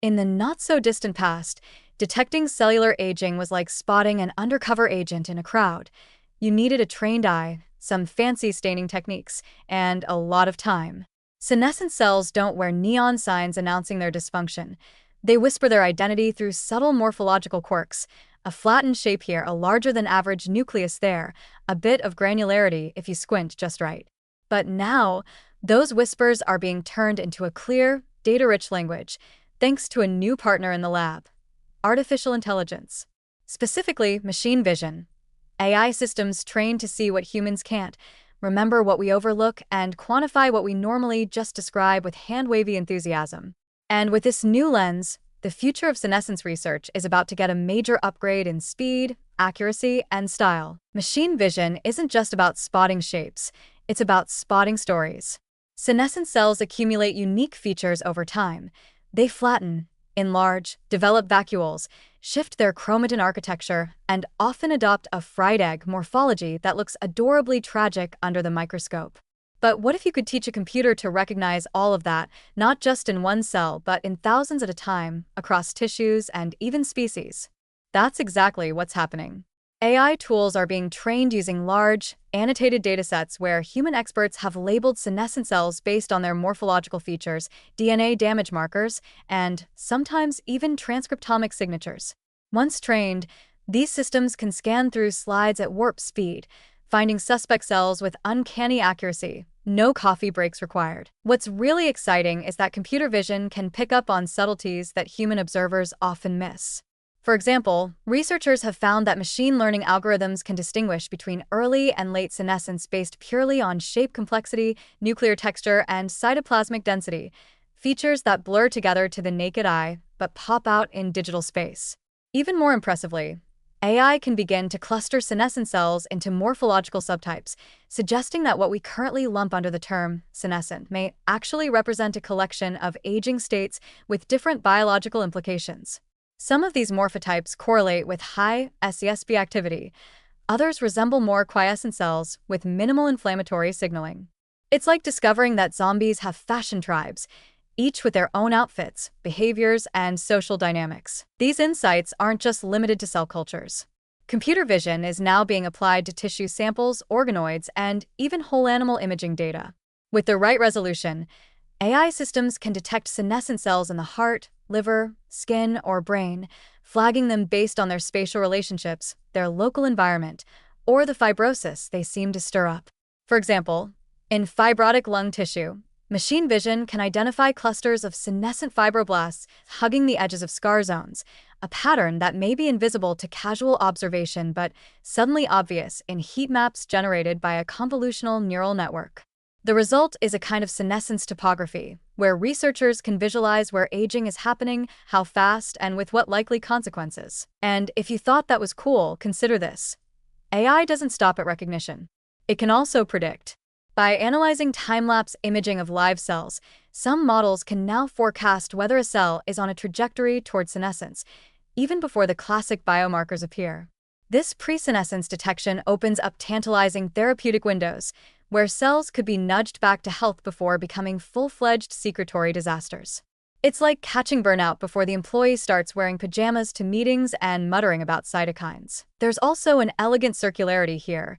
In the not-so-distant past, detecting cellular aging was like spotting an undercover agent in a crowd. You needed a trained eye, some fancy staining techniques, and a lot of time. Senescent cells don't wear neon signs announcing their dysfunction. They whisper their identity through subtle morphological quirks. A flattened shape here, a larger-than-average nucleus there, a bit of granularity if you squint just right. But now, those whispers are being turned into a clear, data-rich language, thanks to a new partner in the lab: artificial intelligence. Specifically, machine vision. AI systems trained to see what humans can't, remember what we overlook, and quantify what we normally just describe with hand-wavy enthusiasm. And with this new lens, the future of senescence research is about to get a major upgrade in speed, accuracy, and style. Machine vision isn't just about spotting shapes, it's about spotting stories. Senescent cells accumulate unique features over time. They flatten, enlarge, develop vacuoles, shift their chromatin architecture, and often adopt a fried egg morphology that looks adorably tragic under the microscope. But what if you could teach a computer to recognize all of that, not just in one cell, but in thousands at a time, across tissues and even species? That's exactly what's happening. AI tools are being trained using large, annotated datasets where human experts have labeled senescent cells based on their morphological features, DNA damage markers, and sometimes even transcriptomic signatures. Once trained, these systems can scan through slides at warp speed, finding suspect cells with uncanny accuracy. No coffee breaks required. What's really exciting is that computer vision can pick up on subtleties that human observers often miss. For example, researchers have found that machine learning algorithms can distinguish between early and late senescence based purely on shape complexity, nuclear texture, and cytoplasmic density, features that blur together to the naked eye but pop out in digital space. Even more impressively, AI can begin to cluster senescent cells into morphological subtypes, suggesting that what we currently lump under the term senescent may actually represent a collection of aging states with different biological implications. Some of these morphotypes correlate with high SESB activity. Others resemble more quiescent cells with minimal inflammatory signaling. It's like discovering that zombies have fashion tribes, each with their own outfits, behaviors, and social dynamics. These insights aren't just limited to cell cultures. Computer vision is now being applied to tissue samples, organoids, and even whole animal imaging data. With the right resolution, AI systems can detect senescent cells in the heart, liver, skin, or brain, flagging them based on their spatial relationships, their local environment, or the fibrosis they seem to stir up. For example, in fibrotic lung tissue, machine vision can identify clusters of senescent fibroblasts hugging the edges of scar zones, a pattern that may be invisible to casual observation but suddenly obvious in heat maps generated by a convolutional neural network. The result is a kind of senescence topography, where researchers can visualize where aging is happening, how fast, and with what likely consequences. And if you thought that was cool, consider this. AI doesn't stop at recognition. It can also predict. By analyzing time-lapse imaging of live cells, some models can now forecast whether a cell is on a trajectory toward senescence, even before the classic biomarkers appear. This pre-senescence detection opens up tantalizing therapeutic windows, where cells could be nudged back to health before becoming full-fledged secretory disasters. It's like catching burnout before the employee starts wearing pajamas to meetings and muttering about cytokines. There's also an elegant circularity here.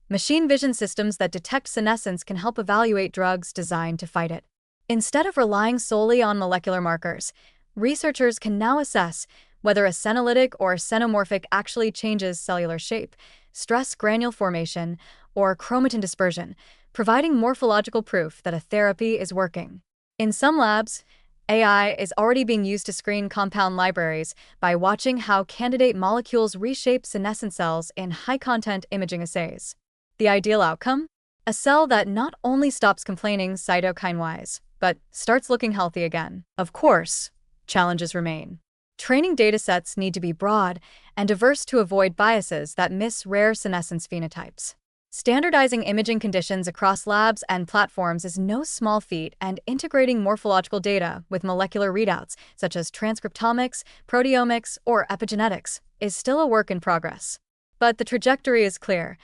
Machine vision systems that detect senescence can help evaluate drugs designed to fight it. Instead of relying solely on molecular markers, researchers can now assess whether a senolytic or xenomorphic actually changes cellular shape, stress granule formation, or chromatin dispersion, providing morphological proof that a therapy is working. In some labs, AI is already being used to screen compound libraries by watching how candidate molecules reshape senescent cells in high-content imaging assays. The ideal outcome? A cell that not only stops complaining cytokine-wise, but starts looking healthy again. Of course, challenges remain. Training datasets need to be broad and diverse to avoid biases that miss rare senescence phenotypes. Standardizing imaging conditions across labs and platforms is no small feat, and integrating morphological data with molecular readouts, such as transcriptomics, proteomics, or epigenetics, is still a work in progress. But the trajectory is clear.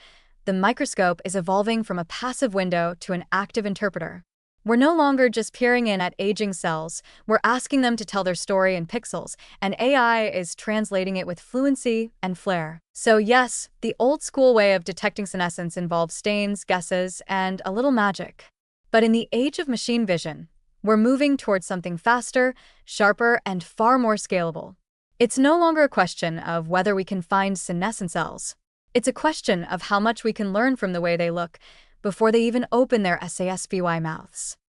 The microscope is evolving from a passive window to an active interpreter. We're no longer just peering in at aging cells, we're asking them to tell their story in pixels, and AI is translating it with fluency and flair. So yes, the old-school way of detecting senescence involves stains, guesses, and a little magic. But in the age of machine vision, we're moving towards something faster, sharper, and far more scalable. It's no longer a question of whether we can find senescent cells. It's a question of how much we can learn from the way they look before they even open their SASVY mouths.